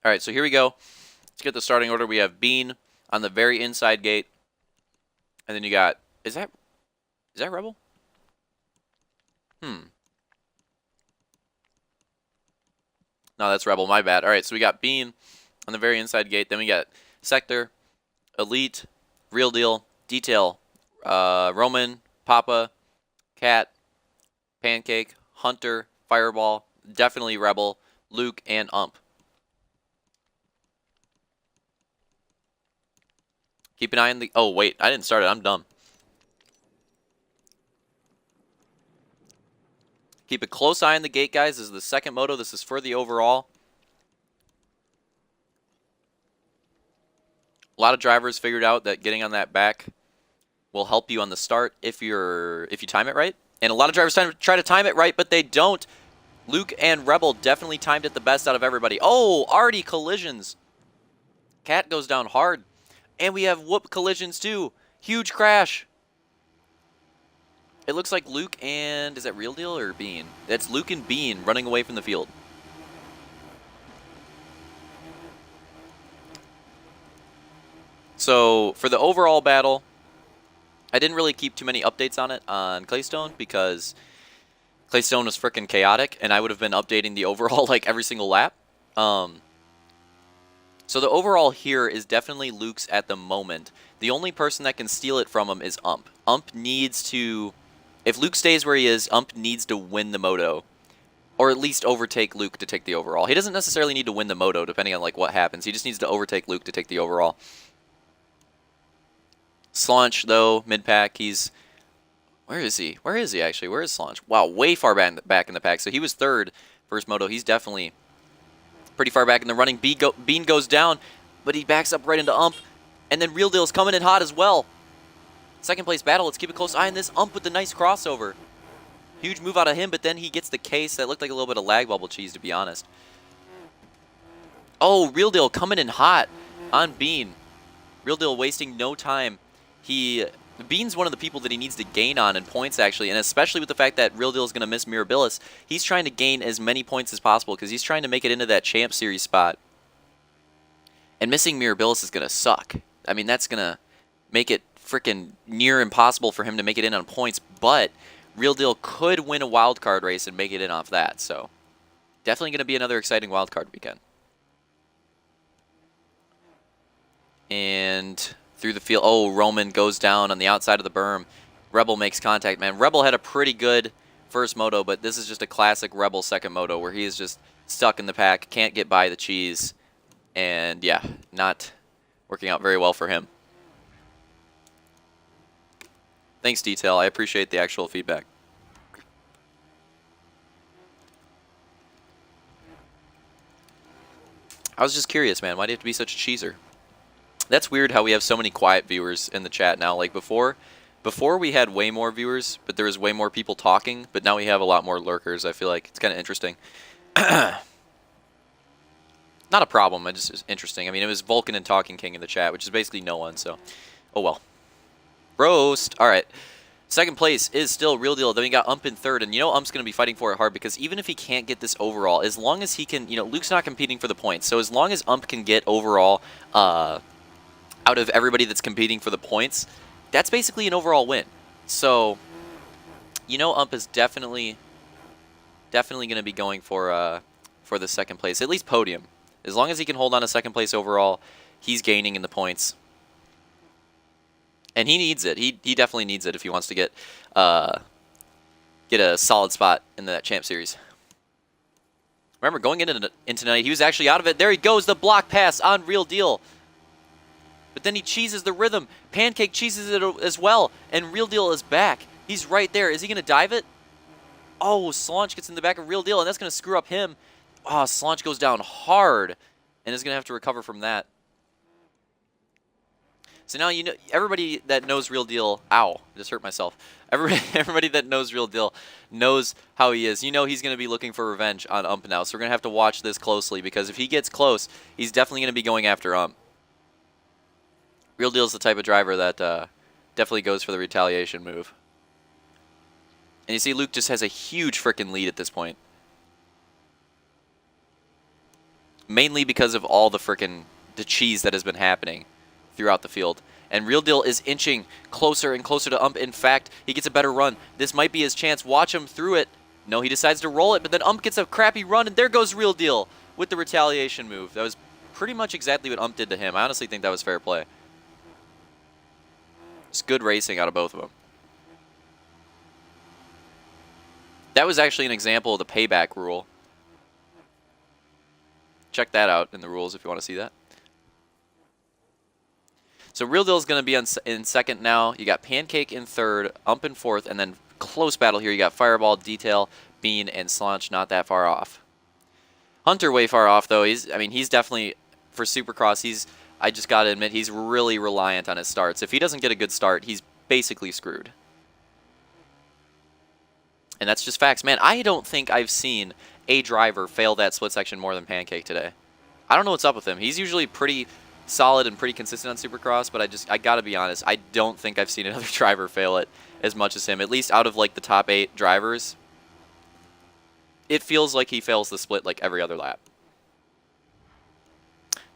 All right, so here we go. Let's get the starting order. We have Bean on the very inside gate, and then you got is that Rebel? No, that's Rebel. My bad. All right, so we got Bean on the very inside gate. Then we got Sector, Elite, Real Deal, Detail, Roman, Papa, Cat, Pancake, Hunter, Fireball, definitely Rebel, Luke, and Ump. Keep an eye on the... Oh, wait. I didn't start it. I'm dumb. Keep a close eye on the gate, guys. This is the second moto. This is for the overall. A lot of drivers figured out that getting on that back will help you on the start if you time it right. And a lot of drivers try to time it right, but they don't. Luke and Rebel definitely timed it the best out of everybody. Oh, already collisions. Cat goes down hard. And we have whoop collisions too. Huge crash. It looks like Luke and... Is that Real Deal or Bean? That's Luke and Bean running away from the field. So, for the overall battle, I didn't really keep too many updates on it on Claystone because Claystone was freaking chaotic, and I would have been updating the overall like every single lap. So the overall here is definitely Luke's at the moment. The only person that can steal it from him is Ump. Ump needs to... If Luke stays where he is, Ump needs to win the Moto. Or at least overtake Luke to take the overall. He doesn't necessarily need to win the Moto, depending on like what happens. He just needs to overtake Luke to take the overall. Slaunch, though, mid-pack, he's... Where is he? Where is he, actually? Where is Slaunch? Wow, way far back in the pack. So he was third first Moto. He's definitely pretty far back in the running. Bean goes down, but he backs up right into Ump. And then Real Deal's coming in hot as well. Second place battle. Let's keep a close eye on this. Ump with the nice crossover. Huge move out of him, but then he gets the case. That looked like a little bit of lag bubble cheese, to be honest. Oh, Real Deal coming in hot on Bean. Real Deal wasting no time. Bean's one of the people that he needs to gain on in points, actually, and especially with the fact that Real Deal is going to miss Mirabilis. He's trying to gain as many points as possible because he's trying to make it into that Champ Series spot. And missing Mirabilis is going to suck. I mean, that's going to make it freaking near impossible for him to make it in on points, but Real Deal could win a wild card race and make it in off that, so definitely going to be another exciting wild card weekend. And through the field, oh, Roman goes down on the outside of the berm. Rebel makes contact, man. Rebel had a pretty good first moto, but this is just a classic Rebel second moto where he is just stuck in the pack, can't get by the cheese, and yeah, not working out very well for him. Thanks, Detail. I appreciate the actual feedback. I was just curious, man. Why do you have to be such a cheeser? That's weird how we have so many quiet viewers in the chat now. Like before we had way more viewers, but there was way more people talking, but now we have a lot more lurkers. I feel like it's kind of interesting. Not a problem, it's just interesting. I mean, it was Vulcan and Talking King in the chat, which is basically no one, so oh well. Roast. All right. Second place is still Real Deal. Then we got Ump in third, and you know Ump's going to be fighting for it hard because even if he can't get this overall, as long as he can, you know, Luke's not competing for the points, so as long as Ump can get overall out of everybody that's competing for the points, that's basically an overall win. So, you know, Ump is definitely going to be going for the second place, at least podium. As long as he can hold on to second place overall, he's gaining in the points. And he needs it. He definitely needs it if he wants to get a solid spot in that Champ Series. Remember, going into tonight, he was actually out of it. There he goes, the block pass on Real Deal. But then he cheeses the rhythm. Pancake cheeses it as well, and Real Deal is back. He's right there. Is he going to dive it? Oh, Slaunch gets in the back of Real Deal, and that's going to screw up him. Oh, Slaunch goes down hard, and is going to have to recover from that. So now you know everybody that knows Real Deal. Ow! I just hurt myself. Everybody that knows Real Deal knows how he is. You know he's going to be looking for revenge on Ump now. So we're going to have to watch this closely because if he gets close, he's definitely going to be going after Ump. Real Deal is the type of driver that definitely goes for the retaliation move. And you see Luke just has a huge freaking lead at this point. mainly because of all the cheese that has been happening throughout the field. And Real Deal is inching closer and closer to Ump. In fact, he gets a better run. This might be his chance. Watch him through it. No, he decides to roll it, but then Ump gets a crappy run, and there goes Real Deal with the retaliation move. That was pretty much exactly what Ump did to him. I honestly think that was fair play. It's good racing out of both of them. That was actually an example of the payback rule. Check that out in the rules if you want to see that. So Real Deal is going to be in second now. You got Pancake in third, Ump in fourth, and then close battle here. You got Fireball, Detail, Bean, and Slaunch not that far off. Hunter way far off though. He's definitely, for Supercross, I just got to admit, he's really reliant on his starts. If he doesn't get a good start, he's basically screwed. And that's just facts. Man, I don't think I've seen a driver fail that split section more than Pancake today. I don't know what's up with him. He's usually pretty solid and pretty consistent on Supercross, but I gotta be honest, I don't think I've seen another driver fail it as much as him. At least out of like the top 8 drivers, it feels like he fails the split like every other lap.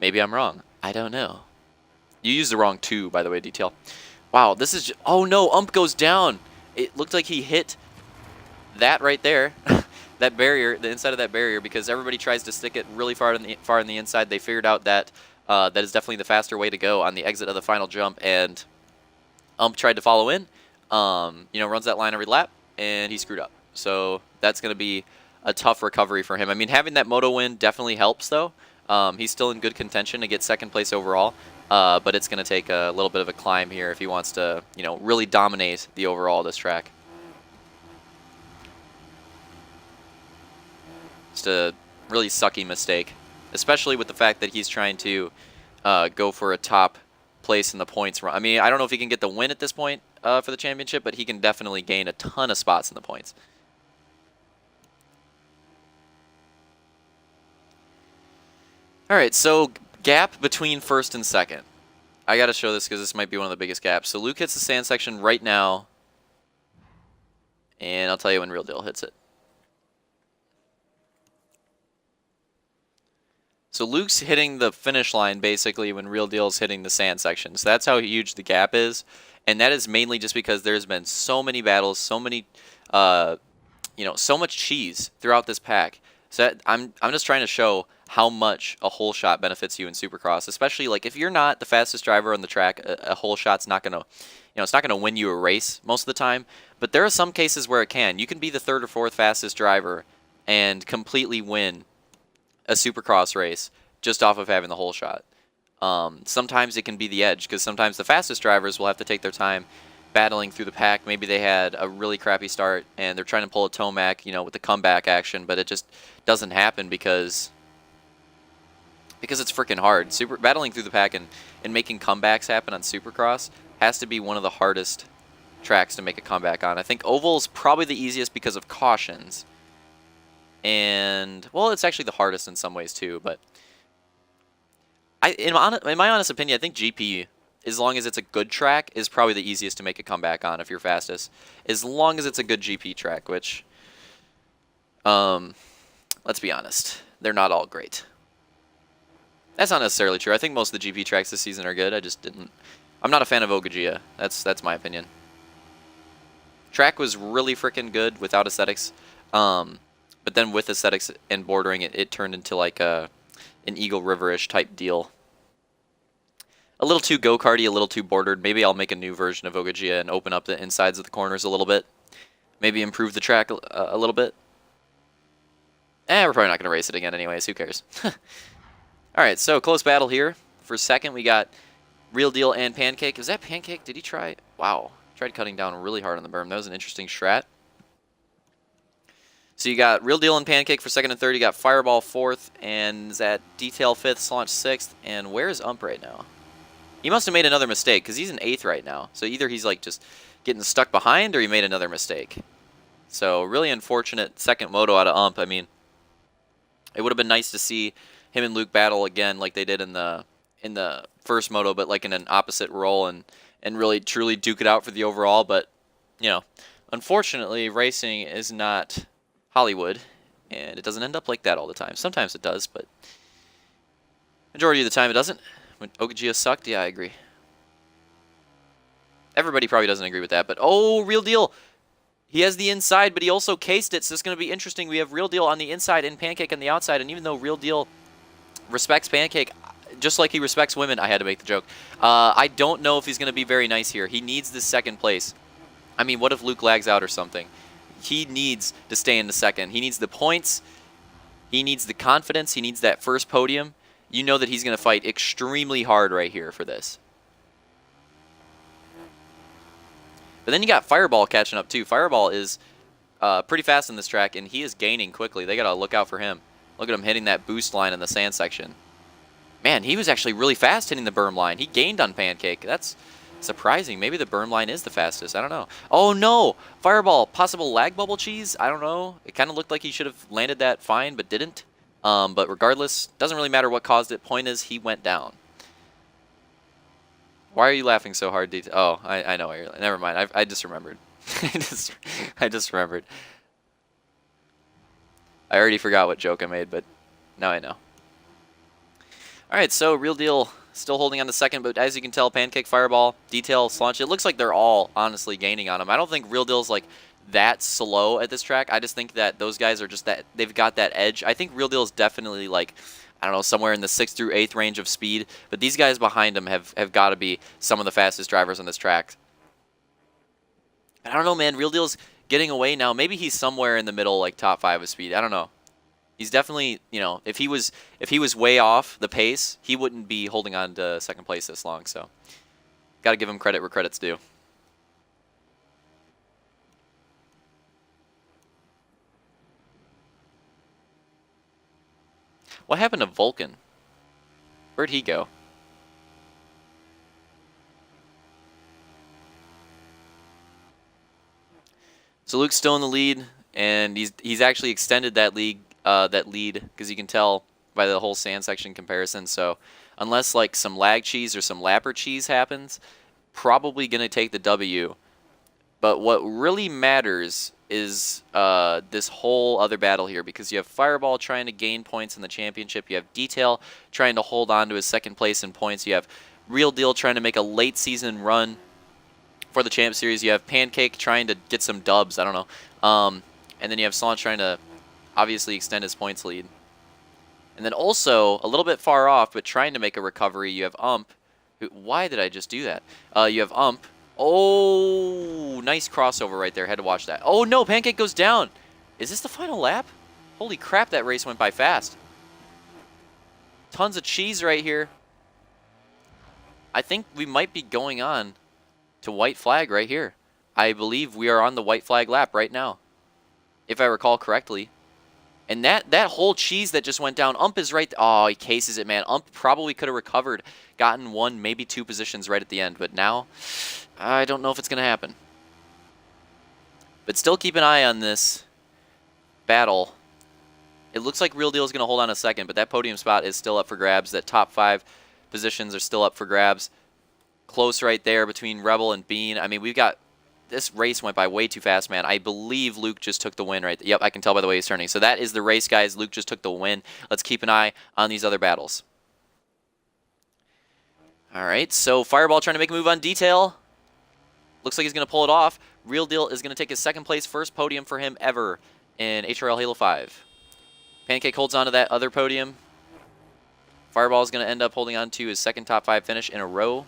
Maybe I'm wrong. I don't know. You used the wrong 2, by the way, Detail. Wow, this is just, oh no, Ump goes down. It looked like he hit that right there. That barrier, the inside of that barrier, because everybody tries to stick it really far on the inside. They figured out that that is definitely the faster way to go on the exit of the final jump, and Ump tried to follow in. Runs that line every lap, and he screwed up. So that's going to be a tough recovery for him. I mean, having that Moto win definitely helps, though. He's still in good contention to get second place overall, but it's going to take a little bit of a climb here if he wants to, really dominate the overall of this track. Just a really sucky mistake, especially with the fact that he's trying to go for a top place in the points run. I mean, I don't know if he can get the win at this point for the championship, but he can definitely gain a ton of spots in the points. All right, so gap between first and second. I got to show this because this might be one of the biggest gaps. So Luke hits the sand section right now, and I'll tell you when Real Deal hits it. So Luke's hitting the finish line basically when Real Deal's hitting the sand section. So that's how huge the gap is, and that is mainly just because there's been so many battles, so many, so much cheese throughout this pack. So I'm just trying to show how much a hole shot benefits you in Supercross, especially like if you're not the fastest driver on the track, a hole shot's not gonna, it's not gonna win you a race most of the time. But there are some cases where it can. You can be the 3rd or 4th fastest driver and completely win a Supercross race just off of having the hole shot. Sometimes it can be the edge, because sometimes the fastest drivers will have to take their time battling through the pack. Maybe they had a really crappy start and they're trying to pull a Tomac, with the comeback action, but it just doesn't happen because it's freaking hard. Battling through the pack and making comebacks happen on Supercross has to be one of the hardest tracks to make a comeback on. I think Oval's probably the easiest because of cautions. And, well, it's actually the hardest in some ways too, but in my honest opinion, I think GP, as long as it's a good track, is probably the easiest to make a comeback on if you're fastest. As long as it's a good GP track, which, let's be honest, they're not all great. That's not necessarily true. I think most of the GP tracks this season are good. I'm not a fan of Ogajia. That's my opinion. Track was really freaking good without aesthetics. But then with aesthetics and bordering, it turned into like an Eagle River-ish type deal. A little too go-karty, a little too bordered. Maybe I'll make a new version of Ogajia and open up the insides of the corners a little bit. Maybe improve the track a little bit. We're probably not going to race it again anyways. Who cares? Alright, so close battle here. For second, we got Real Deal and Pancake. Was that Pancake? Did he try? Wow. Tried cutting down really hard on the berm. That was an interesting strat. So you got Real Deal and Pancake for second and third. You got Fireball 4th, and is that Detail 5th, Slaunch 6th. And where's Ump right now? He must have made another mistake, because he's in 8th right now. So either he's like just getting stuck behind, or he made another mistake. So really unfortunate second moto out of Ump. I mean, it would have been nice to see him and Luke battle again like they did in the first moto, but like in an opposite role and really truly duke it out for the overall. But, unfortunately, racing is not Hollywood, and it doesn't end up like that all the time. Sometimes it does, but Majority of the time it doesn't. When Ogajia sucked, yeah, I agree. Everybody probably doesn't agree with that, but oh, Real Deal. He has the inside, but he also cased it, so it's going to be interesting. We have Real Deal on the inside and Pancake on the outside, and even though Real Deal respects Pancake, just like he respects women, I had to make the joke. I don't know if he's going to be very nice here. He needs this second place. I mean, what if Luke lags out or something? He needs to stay in the second. He needs the points. He needs the confidence. He needs that first podium. You know that he's going to fight extremely hard right here for this. But then you got Fireball catching up too. Fireball is pretty fast in this track, and he is gaining quickly. They got to look out for him. Look at him hitting that boost line in the sand section. Man, he was actually really fast hitting the berm line. He gained on Pancake. That's surprising. Maybe the berm line is the fastest. I don't know. Oh, no. Fireball. Possible lag bubble cheese? I don't know. It kind of looked like he should have landed that fine, but didn't. But regardless, doesn't really matter what caused it. Point is, he went down. Why are you laughing so hard, DT? Oh, I know. Never mind. I just remembered. I just remembered. I already forgot what joke I made, but now I know. All right, so Real Deal still holding on to second, but as you can tell, Pancake, Fireball, Detail, Slaunch, it looks like they're all honestly gaining on him. I don't think Real Deal's like that slow at this track. I just think that those guys are just that, they've got that edge. I think Real Deal is definitely like, I don't know, somewhere in the 6th through 8th range of speed, but these guys behind him have got to be some of the fastest drivers on this track. I don't know, man. Real Deal's getting away now. Maybe he's somewhere in the middle, like top 5 of speed. I don't know. He's definitely, you know, if he was way off the pace, he wouldn't be holding on to second place this long. So, got to give him credit where credit's due. What happened to Vulcan? Where'd he go? So Luke's still in the lead, and he's actually extended that lead because you can tell by the whole sand section comparison. So unless like some lag cheese or some lapper cheese happens, probably gonna take the W. But what really matters is this whole other battle here, because you have Fireball trying to gain points in the championship, you have Detail trying to hold on to his second place in points, you have Real Deal trying to make a late season run for the Champ Series, you have Pancake trying to get some dubs, I don't know, and then you have Slaunch trying to obviously extend his points lead. And then also, a little bit far off, but trying to make a recovery, you have Ump. Why did I just do that? You have Ump. Oh, nice crossover right there. Had to watch that. Oh, no, Pancake goes down. Is this the final lap? Holy crap, that race went by fast. Tons of cheese right here. I think we might be going on to white flag right here. I believe we are on the white flag lap right now, if I recall correctly. And that whole cheese that just went down, Ump is right. Oh, he cases it, man. Ump probably could have recovered, gotten 1, maybe 2 positions right at the end. But now, I don't know if it's going to happen. But still keep an eye on this battle. It looks like Real Deal is going to hold on a second, but that podium spot is still up for grabs. That top 5 positions are still up for grabs. Close right there between Rebel and Bean. I mean, we've got... This race went by way too fast, man. I believe Luke just took the win right there. Yep, I can tell by the way he's turning. So that is the race, guys. Luke just took the win. Let's keep an eye on these other battles. All right, so Fireball trying to make a move on Detail. Looks like he's going to pull it off. Real Deal is going to take his second place, first podium for him ever in HRL Halo 5. Pancake holds on to that other podium. Fireball is going to end up holding on to his second top 5 finish in a row.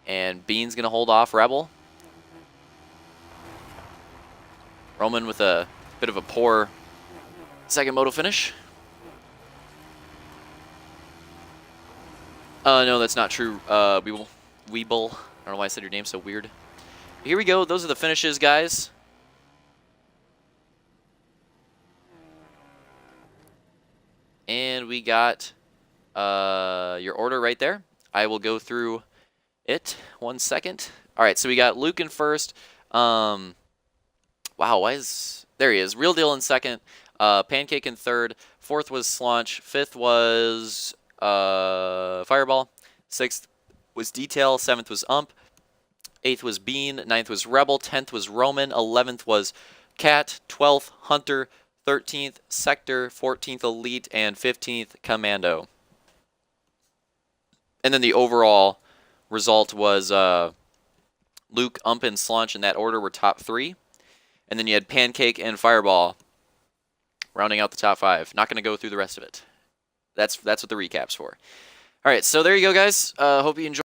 And Bean's going to hold off Rebel. Roman with a bit of a poor second moto finish. No, that's not true. Weeble. I don't know why I said your name so weird. Here we go. Those are the finishes, guys. And we got your order right there. I will go through it 1 second. All right, so we got Luke in first. Wow, why is... There he is. Real Deal in second. Pancake in third. Fourth was Slaunch. Fifth was Fireball. Sixth was Detail. Seventh was Ump. Eighth was Bean. Ninth was Rebel. 10th was Roman. 11th was Cat. 12th, Hunter. 13th, Sector. 14th, Elite. And 15th, Commando. And then the overall result was Luke, Ump, and Slunch in that order were top 3. And then you had Pancake and Fireball rounding out the top 5. Not going to go through the rest of it. That's what the recap's for. All right, so there you go, guys. Hope you enjoyed.